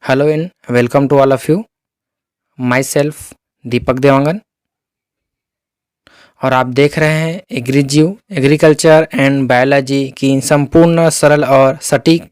Hello and welcome to all of you. Myself दीपक देवांगन और आप देख रहे हैं एग्रीजीव एग्रीकल्चर एंड बायोलॉजी की संपूर्ण सरल और सटीक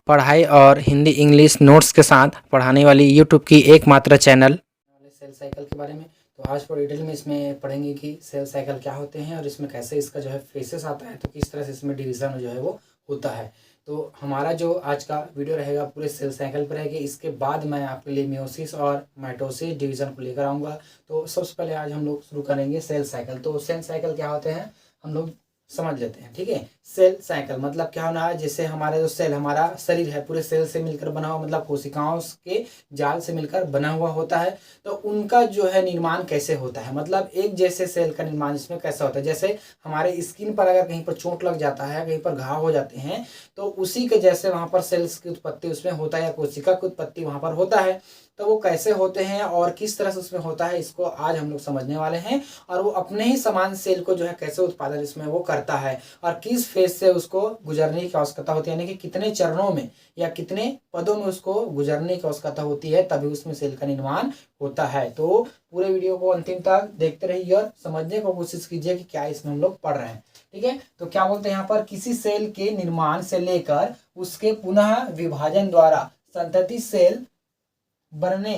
पढ़ाई और हिंदी इंग्लिश नोट्स के साथ पढ़ाने वाली यूट्यूब की एकमात्र चैनल सेल साइकिल के बारे में। तो आज पर डिटेल में इसमें पढ़ेंगे कि सेल साइकिल क्या होते हैं और इसमें कैसे इसका जो है फेसेस आता है, तो किस तरह से इसमें डिवीज़न जो है वो होता है। तो हमारा जो आज का वीडियो रहेगा पूरे सेल साइकिल पर रहेगा। इसके बाद मैं आपके लिए मियोसिस और माइटोसिस डिवीज़न को लेकर आऊँगा। तो सबसे पहले आज हम लोग शुरू करेंगे सेल साइकिल। तो सेल साइकिल क्या होते हैं हम लोग समझ लेते हैं, ठीक है। सेल साइकिल मतलब क्या होना है, जैसे हमारा जो सेल हमारा शरीर है पूरे सेल से मिलकर बना हुआ, मतलब कोशिकाओं के जाल से मिलकर बना हुआ होता है। तो उनका जो है निर्माण कैसे होता है, मतलब एक जैसे सेल का निर्माण इसमें कैसा होता है। जैसे हमारे स्किन पर अगर कहीं पर चोट लग जाता है, कहीं पर घाव हो जाते हैं, तो उसी के जैसे वहाँ पर सेल्स की उत्पत्ति उसमें होता है या कोशिका की उत्पत्ति वहाँ पर होता है। तो वो कैसे होते हैं और किस तरह से उसमें होता है, इसको आज हम लोग समझने वाले हैं। और वो अपने ही समान सेल को जो है कैसे उत्पादन इसमें वो करता है और किस फेज से उसको गुजरने की आवश्यकता होती है, यानी कि कितने चरणों में या कितने पदों में उसको गुजरने की आवश्यकता होती है, तभी उसमें सेल का निर्माण होता है। तो पूरे वीडियो को अंतिम तक देखते रहिए और समझने की कोशिश कीजिए कि क्या इसमें हम लोग पढ़ रहे हैं, ठीक है। तो क्या बोलते हैं यहाँ पर, किसी सेल के निर्माण से लेकर उसके पुनः विभाजन द्वारा संतति सेल बनने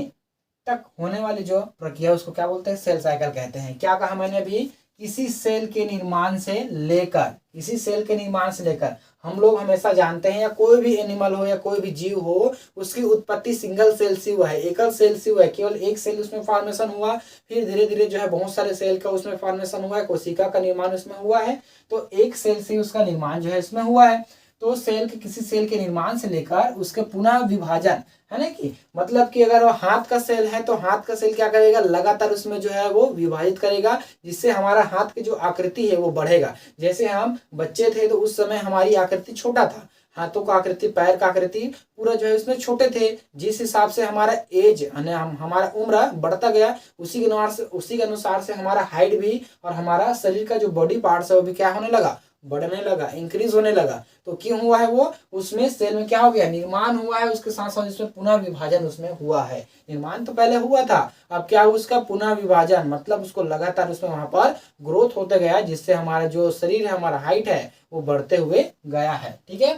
तक होने वाली जो प्रक्रिया उसको क्या बोलते हैं, सेल साइकिल कहते हैं। क्या कहा मैंने अभी, किसी सेल के निर्माण से लेकर, किसी सेल के निर्माण से लेकर हम लोग हमेशा जानते हैं, या कोई भी एनिमल हो या कोई भी जीव हो, उसकी उत्पत्ति सिंगल सेल से हुआ है, एकल सेल से हुआ है। केवल एक सेल उसमें फॉर्मेशन हुआ, फिर धीरे धीरे जो है बहुत सारे सेल का उसमें फॉर्मेशन हुआ है, कोशिका का निर्माण उसमें हुआ है। तो एक सेल से उसका निर्माण जो है इसमें हुआ है। तो सेल के किसी सेल के निर्माण से लेकर उसके पुनः विभाजन, है ना, कि मतलब कि अगर वो हाथ का सेल है तो हाथ का सेल क्या करेगा, लगातार उसमें जो है वो विभाजित करेगा, जिससे हमारा हाथ की जो आकृति है वो बढ़ेगा। जैसे हम बच्चे थे तो उस समय हमारी आकृति छोटा था, हाथों का आकृति, पैर का आकृति पूरा जो है उसमें छोटे थे। जिस हिसाब से हमारा एज हमारा उम्र बढ़ता गया, उसी के अनुसार से हमारा हाइट भी और हमारा शरीर का जो बॉडी पार्ट्स है वो भी क्या होने लगा, बढ़ने लगा, इंक्रीज होने लगा। तो क्यों हुआ है वो, उसमें सेल में क्या हो गया, निर्माण हुआ है, उसके साथ साथ इसमें पुनः विभाजन उसमें हुआ है। निर्माण तो पहले हुआ था, अब क्या हुआ उसका पुनः विभाजन, मतलब उसको लगातार उसमें वहां पर ग्रोथ होते गया, जिससे हमारा जो शरीर है, हमारा हाइट है वो बढ़ते हुए गया है, ठीक है।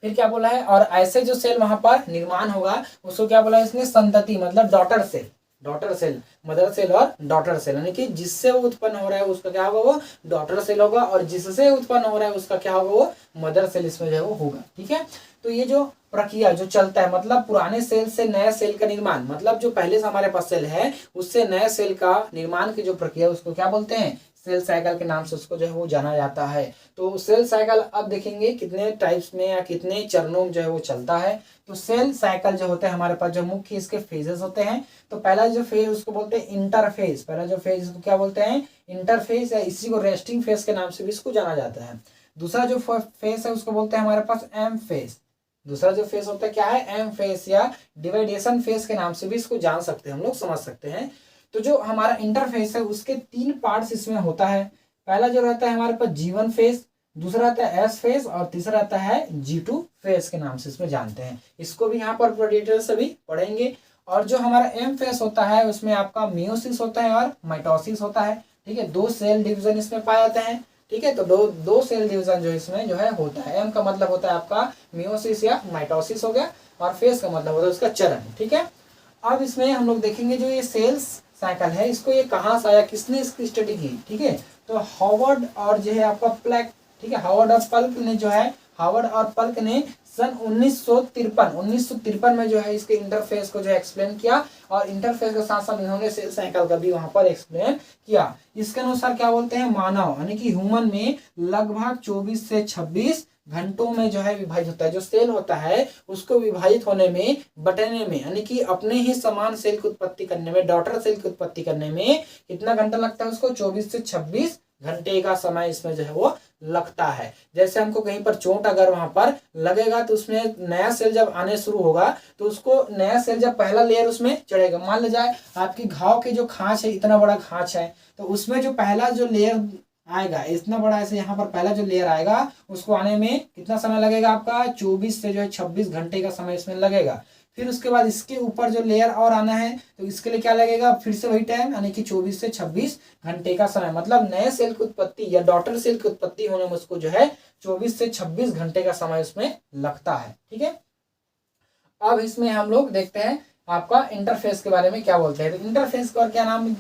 फिर क्या बोला है, और ऐसे जो सेल वहां पर निर्माण होगा उसको क्या बोला है इसने, संतति, मतलब daughter cell, daughter cell, mother cell और डॉटर सेल, यानी कि जिससे वो उत्पन्न हो रहा है उसका क्या होगा, वो डॉटर सेल होगा, और जिससे उत्पन्न हो रहा है उसका क्या होगा, वो मदर सेल इसमें जो है वो होगा, ठीक है। तो ये जो प्रक्रिया जो चलता है, मतलब पुराने सेल से नए सेल का निर्माण, मतलब जो पहले से हमारे पास सेल है उससे नए सेल का निर्माण की जो प्रक्रिया उसको क्या बोलते हैं, सेल साइकिल के नाम से उसको जो है वो जाना जाता है। तो सेल साइकिल अब देखेंगे कितने टाइप्स में या कितने चरणों में जो है वो चलता है। तो सेल साइकिल जो होते हैं हमारे पास जो मुख्य इसके फेजेस होते हैं। तो पहला जो फेज उसको बोलते हैं इंटरफेज, पहला जो फेज इसको क्या बोलते हैं, इंटरफेज, या इसी को रेस्टिंग फेज के नाम से भी इसको जाना जाता है। दूसरा जो फेज है उसको बोलते हैं हमारे पास एम फेज, दूसरा जो फेज होता है क्या है, एम फेज, या डिवाइडेशन फेज के नाम से भी इसको जान सकते हैं, हम लोग समझ सकते हैं। तो जो हमारा इंटरफेस है उसके तीन पार्ट्स इसमें होता है। पहला जो रहता है हमारे पास G1 फेज, दूसरा रहता है S फेज, और तीसरा रहता है G2 फेज के नाम से इसमें जानते हैं। इसको भी यहाँ पर डिटेल से भी पढ़ेंगे। और जो हमारा M फेज होता है उसमें आपका मियोसिस होता है और माइटोसिस होता है, ठीक है। दो सेल डिवीजन इसमें पाए जाते हैं, ठीक है। तो दो सेल डिवीजन जो इसमें जो है होता है। M का मतलब होता है आपका मियोसिस या माइटोसिस हो गया, और फेज का मतलब होता है उसका चरण, ठीक है। अब इसमें हम लोग देखेंगे जो ये सेल्स साइकिल है, इसको ये कहाँ से आया, किसने इसकी स्टडी की, ठीक है। तो हार्वर्ड और जो है आपका प्लैक, ठीक है, हार्वर्ड और पल्क ने जो है, हार्वर्ड और पल्क ने सन 1953 में जो है इसके इंटरफेस को जो है एक्सप्लेन किया, और इंटरफेस के साथ साथ इन्होंने सेल साइकिल का भी वहां पर एक्सप्लेन किया। इसके अनुसार क्या बोलते हैं, मानव यानी कि ह्यूमन में लगभग 24 से 26 घंटों में जो है विभाजित होता है। जो सेल होता है उसको विभाजित होने में, बटने में, यानी कि अपने ही समान सेल की उत्पत्ति करने में, डॉटर सेल की उत्पत्ति करने में कितना घंटा लगता है उसको, 24 से 26 घंटे का समय इसमें जो है वो लगता है। जैसे हमको कहीं पर चोट अगर वहां पर लगेगा तो उसमें नया सेल जब आने शुरू होगा तो उसको नया सेल जब पहला लेयर उसमें चढ़ेगा, मान लीजिए आपकी घाव की जो खांच है, इतना बड़ा खांच है, तो उसमें जो पहला जो लेयर आएगा, इतना बड़ा ऐसे यहाँ पर पहला जो लेयर आएगा उसको आने में कितना समय लगेगा आपका 24 से जो है 26 घंटे का समय इसमें लगेगा। फिर उसके बाद इसके ऊपर जो लेयर और आना है तो इसके लिए क्या लगेगा, फिर से वही टाइम यानी कि 24 से 26 घंटे का समय। मतलब नए सेल की उत्पत्ति या डॉटर सेल की उत्पत्ति होने में उसको जो है 24 से 26 घंटे का समय उसमें लगता है। ठीक है, अब इसमें हम लोग देखते हैं आपका इंटरफेस के बारे में क्या बोलते हैं। तो इंटरफेस को और क्या नाम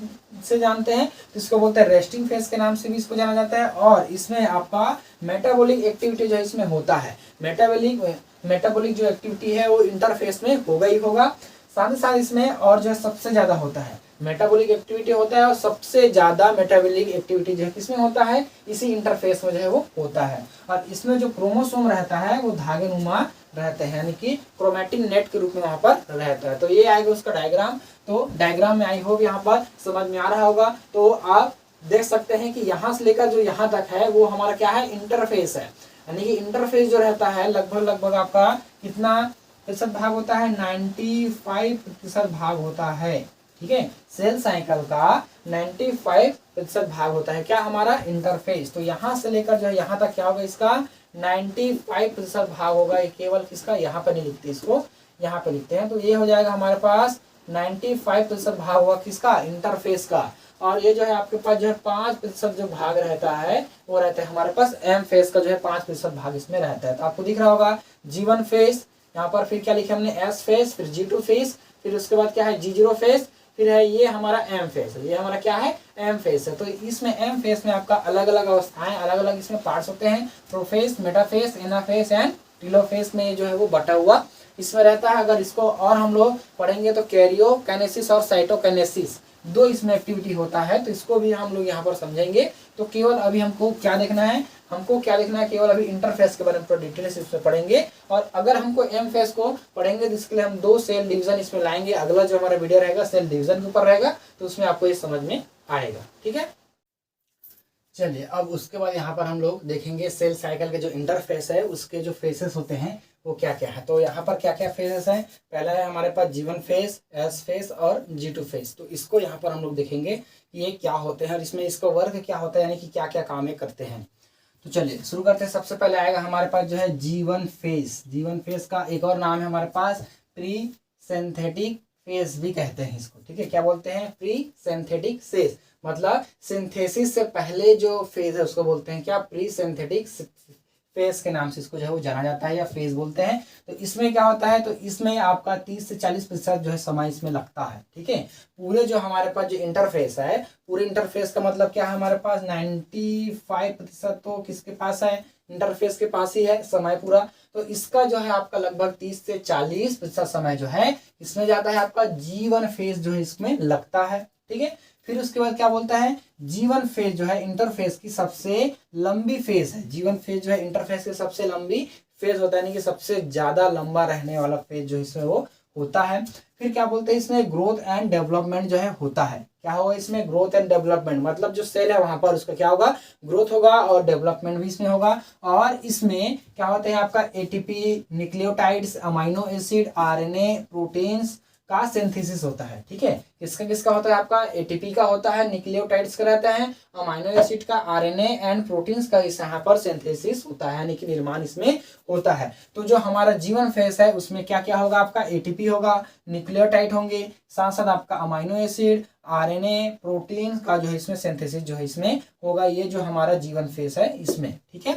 से जानते हैं, तो इसको बोलते हैं रेस्टिंग फेस के नाम से भी इसको जाना जाता है। और इसमें आपका मेटाबॉलिक एक्टिविटी जो इसमें होता है, मेटाबॉलिक जो एक्टिविटी है वो इंटरफेस में होगा ही होगा। साथ ही साथ इसमें और जो है सबसे ज्यादा होता है मेटाबॉलिक एक्टिविटी होता है, और सबसे ज्यादा मेटाबॉलिक एक्टिविटी जो है किसमें होता है, इसी इंटरफेस में जो है वो होता है। और इसमें जो क्रोमोसोम रहता है वो धागेनुमा रहते हैं, यानी कि क्रोमैटिन नेट के रूप में वहां पर रहता है। तो ये आएगा उसका डायग्राम। तो डायग्राम में आई होप यहाँ पर समझ में आ रहा होगा। तो आप देख सकते हैं कि यहाँ से लेकर जो यहाँ तक है वो हमारा क्या है, इंटरफेस है। यानी कि इंटरफेस जो रहता है लगभग आपका कितना प्रतिशत भाग होता है, 95% भाग होता है। ठीक है, सेल साइकिल का 95% भाग होता है क्या, हमारा इंटरफेस। तो यहाँ से लेकर जो है यहाँ तक क्या होगा, इसका 95% भाग होगा। ये केवल किसका, यहाँ पर नहीं लिखते, इसको यहाँ पे लिखते हैं। तो ये हो जाएगा हमारे पास 95% भाग होगा किसका, इंटरफेस का। और ये जो है आपके पास जो है 5% जो भाग रहता है वो रहता है हमारे पास एम फेस का, जो है 5% भाग इसमें रहता है। तो आपको दिख रहा होगा G1 फेस, यहाँ पर फिर क्या लिखे हमने S फेस, फिर G2 फेस, फिर उसके बाद क्या है G0 फेस, फिर है ये हमारा एम फेस, ये हमारा क्या है, एम फेस है। तो इसमें एम फेस में आपका अलग अलग अवस्थाएं, अलग अलग इसमें पार्ट्स होते हैं, profess, metaphase, anaphase and telophase में जो है वो बटा हुआ इसमें रहता है। अगर इसको और हम लोग पढ़ेंगे तो कैरियोकाइनेसिस और साइटोकाइनेसिस दो इसमें एक्टिविटी होता है, तो इसको भी हम लोग यहाँ पर समझेंगे। तो केवल अभी हमको क्या देखना है, केवल अभी इंटरफेस के बारे में थोड़ा डिटेल से इसमें पढ़ेंगे। और अगर हमको एम फेस को पढ़ेंगे तो इसके लिए हम 2 सेल डिवीजन इसमें लाएंगे। अगला जो हमारा वीडियो रहेगा सेल डिवीजन के ऊपर रहेगा, तो उसमें आपको ये समझ में आएगा। ठीक है, चलिए अब उसके बाद यहाँ पर हम लोग देखेंगे सेल साइकिल के जो इंटरफेस है उसके जो फेसेस होते हैं वो क्या क्या है। तो यहाँ पर क्या क्या फेसेस हैं, पहला है हमारे पास G1 फेस, S फेस और G2 फेस। तो इसको यहाँ पर हम लोग देखेंगे कि ये क्या होते हैं और इसमें इसका वर्क क्या होता है, यानी कि क्या क्या काम ये करते हैं। तो चलिए शुरू करते हैं। सबसे पहले आएगा हमारे पास जो है G1 फेस। G1 फेस का एक और नाम है हमारे पास प्री सिंथेटिक फेस भी कहते हैं इसको। ठीक है, क्या बोलते हैं, प्री सिंथेटिक फेस, मतलब सिंथेसिस से पहले जो फेज है उसको बोलते हैं क्या, प्री सिंथेटिक फेस के नाम से इसको जो है वो जाना जाता है या फेज बोलते हैं। तो इसमें क्या होता है, तो इसमें आपका 30 से 40% जो है समय इसमें लगता है। ठीक है, पूरे जो हमारे पास जो इंटरफेस है, पूरे इंटरफेस का मतलब क्या है, हमारे पास 95% तो किसके पास है, इंटरफेस के पास ही है समय पूरा। तो इसका जो है आपका लगभग 30 से 40% समय जो है इसमें जाता है, आपका G1 फेज जो है इसमें लगता है। ठीक है, फिर उसके बाद क्या बोलता है, G1 फेज जो है इंटरफेस की सबसे लंबी फेज है। G1 फेज जो है इंटरफेस की सबसे लंबी फेज होता है, यानी कि सबसे ज्यादा लंबा रहने वाला फेज जो इसमें वो होता है। फिर क्या बोलते हैं, इसमें ग्रोथ एंड डेवलपमेंट जो है होता है। क्या होगा इसमें, ग्रोथ एंड डेवलपमेंट, मतलब जो सेल है वहां पर उसका क्या होगा, ग्रोथ होगा और डेवलपमेंट भी इसमें होगा। और इसमें क्या होता है आपका ATP, nucleotides, amino acid, RNA, proteins का सिंथेसिस होता है। ठीक है, किसका किसका होता है, आपका एटीपी का होता है, न्यूक्लियोटाइड्स का रहता है, अमाइनो एसिड का, आरएनए एंड प्रोटीन्स का इस यहाँ पर सिंथेसिस होता है, यानी कि निर्माण इसमें होता है। तो जो हमारा G1 फेस है उसमें क्या क्या होगा, आपका एटीपी होगा, न्यूक्लियोटाइड होंगे, साथ साथ आपका अमाइनो एसिड, आरएनए, प्रोटीन का जो है इसमें सिंथेसिस जो है इसमें होगा। ये जो हमारा G1 फेस है इसमें। ठीक है,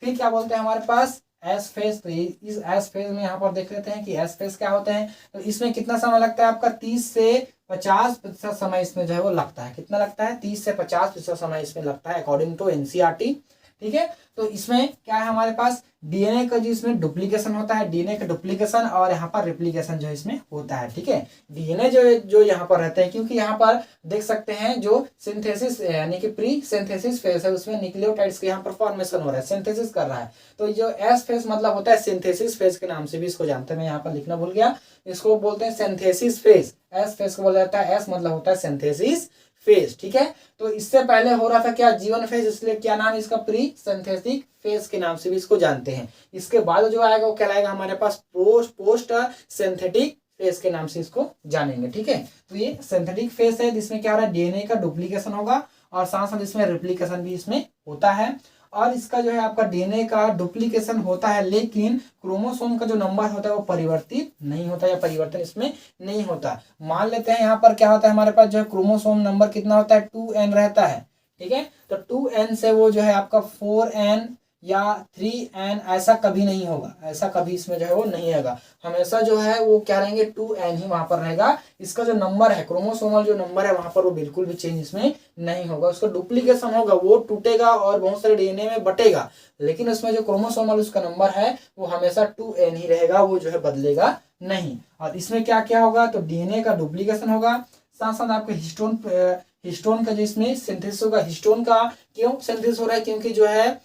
फिर क्या बोलते हैं हमारे पास एस फेज। तो इस एस फेज में यहाँ पर देख लेते हैं कि एस फेज क्या होते हैं। तो इसमें कितना समय लगता है, आपका 30 से 50% समय इसमें जो है वो लगता है। कितना लगता है, 30 से 50% समय इसमें लगता है अकॉर्डिंग टू एनसीईआरटी। ठीक है, तो इसमें क्या है हमारे पास, डीएनए का जो इसमें डुप्लीकेशन होता है, डीएनए का डुप्लीकेशन और यहाँ पर रिप्लीकेशन जो इसमें होता है। ठीक है, डीएनए जो यहाँ पर रहता है, क्योंकि यहाँ पर देख सकते हैं जो सिंथेसिस यानी कि प्री सिंथेसिस फेज है उसमें न्यूक्लियोटाइड्स के यहाँ पर फॉर्मेशन हो रहा है, सिंथेसिस कर रहा है। तो जो एस फेज मतलब होता है सिंथेसिस फेज के नाम से भी इसको जानते हैं, मैं यहाँ पर लिखना भूल गया, इसको बोलते हैं सिंथेसिस फेज। एस फेज को बोला जाता है, एस मतलब होता है सिंथेसिस फेज। ठीक है, तो इससे पहले हो रहा था क्या, G1 फेज, इसलिए क्या नाम इसका, प्री सिंथेटिक फेज के नाम से भी इसको जानते हैं। इसके बाद जो आएगा वो कहलाएगा हमारे पास पोस्ट सिंथेटिक फेज के नाम से इसको जानेंगे। ठीक है, तो ये सिंथेटिक फेज है जिसमें क्या हो रहा है, डीएनए का डुप्लीकेशन होगा और साथ साथ इसमें रेप्लिकेशन भी इसमें होता है। और इसका जो है आपका डीएनए का डुप्लीकेशन होता है, लेकिन क्रोमोसोम का जो नंबर होता है वो परिवर्तित नहीं होता या परिवर्तन इसमें नहीं होता। मान लेते हैं यहाँ पर क्या होता है, हमारे पास जो है क्रोमोसोम नंबर कितना होता है 2n रहता है, ठीक है। तो 2n से वो जो है आपका 4n या 3n ऐसा कभी नहीं होगा, ऐसा कभी इसमें जो है वो नहीं होगा। हमेशा जो है वो क्या रहेंगे 2n ही वहां पर रहेगा। इसका जो नंबर है क्रोमोसोमल जो नंबर है वहां पर वो बिल्कुल भी चेंज इसमें नहीं होगा। उसका डुप्लीकेशन होगा, वो टूटेगा और बहुत सारे डीएनए में बटेगा, लेकिन उसमें जो क्रोमोसोमल उसका नंबर है वो हमेशा 2n ही रहेगा, वो जो है बदलेगा नहीं। और इसमें क्या क्या होगा, तो डीएनए का डुप्लीकेशन होगा, साथ साथ आपके हिस्टोन का जो इसमें सिंथेसिस होगा। हिस्टोन का क्यों सिंथेसिस हो रहा है, क्योंकि जो है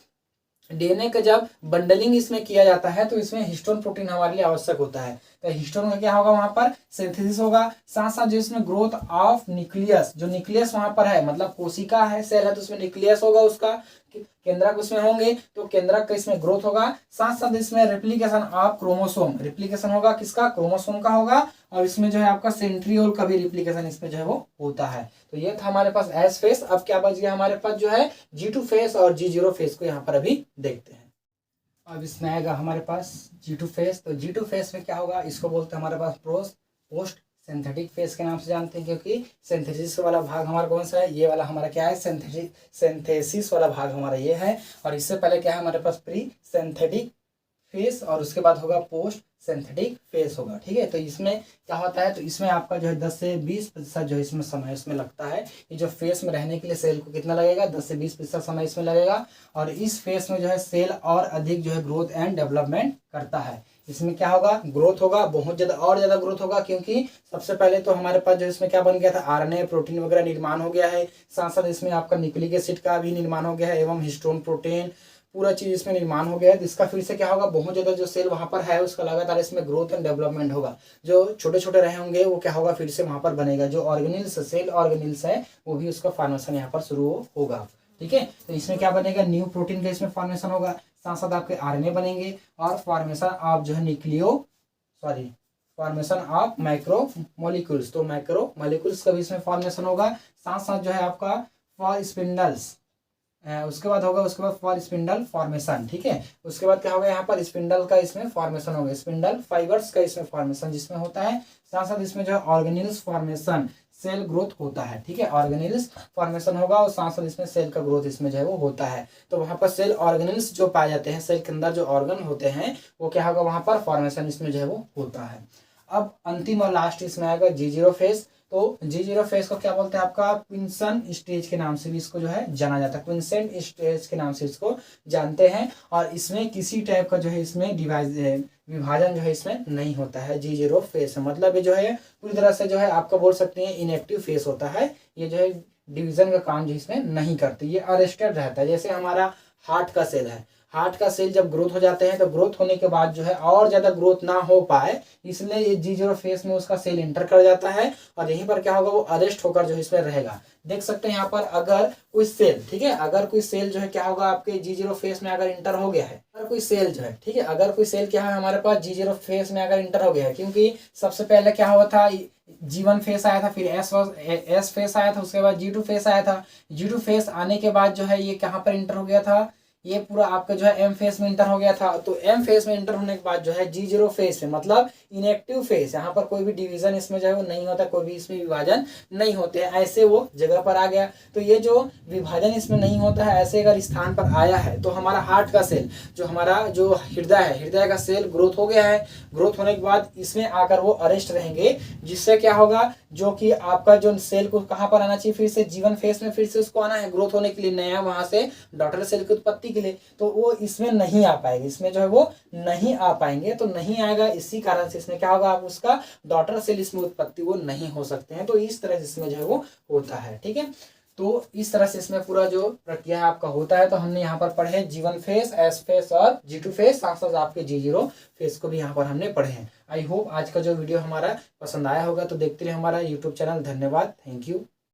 डीएनए का जब बंडलिंग इसमें किया जाता है तो इसमें हिस्टोन प्रोटीन हमारे लिए आवश्यक होता है। तो हिस्टोन का क्या होगा, वहां पर सिंथेसिस होगा। साथ साथ जो इसमें ग्रोथ ऑफ न्यूक्लियस, जो न्यूक्लियस वहां पर है, मतलब कोशिका है, सेल है, तो उसमें न्यूक्लियस होगा, उसका केंद्रक उसमें होंगे, तो केंद्रक का इसमें ग्रोथ होगा। साथ साथ इसमें रेप्लिकेशन ऑफ क्रोमोसोम, रेप्लिकेशन होगा किसका, क्रोमोसोम का होगा। और इसमें जो है आपका सेंट्रियोल का भी रिप्लिकेशन इसमें जो है वो होता है। तो ये था हमारे पास एस फेस। अब क्या बच गया हमारे पास जो है G2 फेस और G0 फेस को यहाँ पर अभी देखते हैं। अब इसमें आएगा हमारे पास G2 फेस। तो G2 फेस में क्या होगा, इसको बोलते हैं हमारे पास पोस्ट सिंथेटिक फेस के नाम से जानते हैं, क्योंकि सिंथेसिस वाला भाग हमारा कौन सा है, ये वाला हमारा क्या है, सिंथेसिस वाला भाग हमारा ये है। और इससे पहले क्या है हमारे पास प्री सिंथेटिक फेस, और उसके बाद होगा पोस्ट सिंथेटिक फेस होगा, ठीक है। तो इसमें क्या होता है, तो इसमें आपका जो है 10 से 20% जो है इसमें समय इसमें लगता है। ये जो फेस में रहने के लिए सेल को कितना लगेगा, 10 से 20% समय इसमें लगेगा। और इस फेस में जो है सेल और अधिक जो है ग्रोथ एंड डेवलपमेंट करता है। इसमें क्या होगा, ग्रोथ होगा, बहुत ज़्यादा और ज़्यादा ग्रोथ होगा, क्योंकि सबसे पहले तो हमारे पास जो इसमें क्या बन गया था, आरएनए प्रोटीन वगैरह निर्माण हो गया है। साथ साथ इसमें आपका न्यूक्लिक एसिड का भी निर्माण हो गया है, एवं हिस्टोन प्रोटीन पूरा चीज इसमें निर्माण हो गया है। इसका फिर से क्या होगा, बहुत ज्यादा जो सेल वहां पर है उसका लगातार इसमें ग्रोथ एंड डेवलपमेंट होगा। जो छोटे छोटे रहे होंगे वो क्या होगा, फिर से वहां पर बनेगा। जो ऑर्गेनिल्स सेल ऑर्गेनिल्स है वो भी उसका फॉर्मेशन यहाँ पर शुरू होगा, ठीक है। तो इसमें क्या बनेगा, न्यू प्रोटीन का इसमें फॉर्मेशन होगा। साथ साथ आपके आरएनए बनेंगे और फॉर्मेशन ऑफ जो है फॉर्मेशन ऑफ माइक्रो मॉलिक्यूल्स, तो माइक्रो मॉलिक्यूल्स का भी इसमें फॉर्मेशन होगा। साथ साथ जो है आपका फॉर स्पिंडल्स, उसके बाद होगा, उसके बाद फॉर स्पिंडल फॉर्मेशन, ठीक है। उसके बाद क्या होगा, यहाँ पर स्पिंडल का इसमें फॉर्मेशन होगा, स्पिंडल फाइबर्स का इसमें फॉर्मेशन जिसमें होता है। साथ साथ इसमें जो है ऑर्गेनिल्स फॉर्मेशन, सेल ग्रोथ होता है, ठीक है। ऑर्गेनिल्स फॉर्मेशन होगा और साथ साथ इसमें सेल का ग्रोथ इसमें जो है वो होता है। तो वहाँ पर सेल ऑर्गेनिल्स जो पाए जाते हैं, सेल के अंदर जो ऑर्गन होते हैं वो क्या होगा, वहाँ पर फॉर्मेशन इसमें जो है वो होता है। अब अंतिम और लास्ट इसमें आएगा G0 फेस। तो G0 फेस को क्या बोलते हैं, आपका क्विंसन स्टेज के नाम से भी इसको जो है जाना जाता है, क्विंसेंट स्टेज के नाम से इसको जानते हैं। और इसमें किसी टाइप का जो है इसमें विभाजन जो है इसमें नहीं होता है G0 फेस, मतलब ये जो है पूरी तरह से जो है आपका बोल सकते हैं इनएक्टिव फेस होता है। ये जो है डिवीजन का काम जो इसमें नहीं करती, ये अरेस्टेड रहता है। जैसे हमारा हार्ट का सेल है, हार्ट का सेल जब ग्रोथ हो जाते हैं तो ग्रोथ होने के बाद जो है और ज्यादा ग्रोथ ना हो पाए, इसलिए ये G0 फेस में उसका सेल इंटर कर जाता है और यहीं पर क्या होगा, वो अरेस्ट होकर जो है इसमें रहेगा। देख सकते हैं यहाँ पर अगर कोई सेल, ठीक है, अगर कोई सेल जो है क्या होगा आपके G0 फेस में अगर इंटर हो गया है, अगर कोई सेल जो है, ठीक है, अगर कोई सेल क्या है हमारे पास G0 फेस में अगर इंटर हो गया है, क्योंकि सबसे पहले क्या हुआ था, G1 फेस आया था, फिर एस फेस आया था, उसके बाद G2 फेस आया था। G2 फेस आने के बाद जो है ये कहाँ पर इंटर हो गया था, ये पूरा आपका जो है एम फेस में इंटर हो गया था। तो एम फेस में इंटर होने के बाद जो है G0 फेस में, मतलब इनएक्टिव फेस, यहाँ पर कोई भी डिवीजन इसमें जो है वो नहीं होता, कोई भी इसमें विभाजन नहीं होते हैं, ऐसे वो जगह पर आ गया। तो ये जो विभाजन इसमें नहीं होता है, ऐसे अगर स्थान पर आया है तो हमारा हार्ट का सेल, जो हमारा जो हृदय है, हृदय का सेल ग्रोथ हो गया है। ग्रोथ होने के बाद इसमें आकर वो अरेस्ट रहेंगे, जिससे क्या होगा, जो कि आपका जो सेल को कहाँ पर आना चाहिए, फिर से G1 फेस में फिर से उसको आना है ग्रोथ होने के लिए, नया वहां से डॉटर सेल की उत्पत्ति के लिए, तो वो इसमें नहीं आ पाएगा, इसमें जो है वो नहीं आ पाएंगे। तो नहीं आएगा, इसी कारण से इसमें क्या होगा, आप उसका डॉटर सेल इसमें उत्पत्ति वो नहीं हो सकते हैं। तो इस तरह से इसमें जो है वो होता है, ठीक है। तो इस तरह से इसमें पूरा जो प्रक्रिया आपका होता है। तो हमने यहाँ पर पढ़े G1 फेस, S फेस और G2 फेस, साथ साथ आपके G0 फेस को भी यहाँ पर हमने पढ़े हैं। आई होप आज का जो वीडियो हमारा पसंद आया होगा। तो देखते रहिए हमारा यूट्यूब चैनल। धन्यवाद, थैंक यू।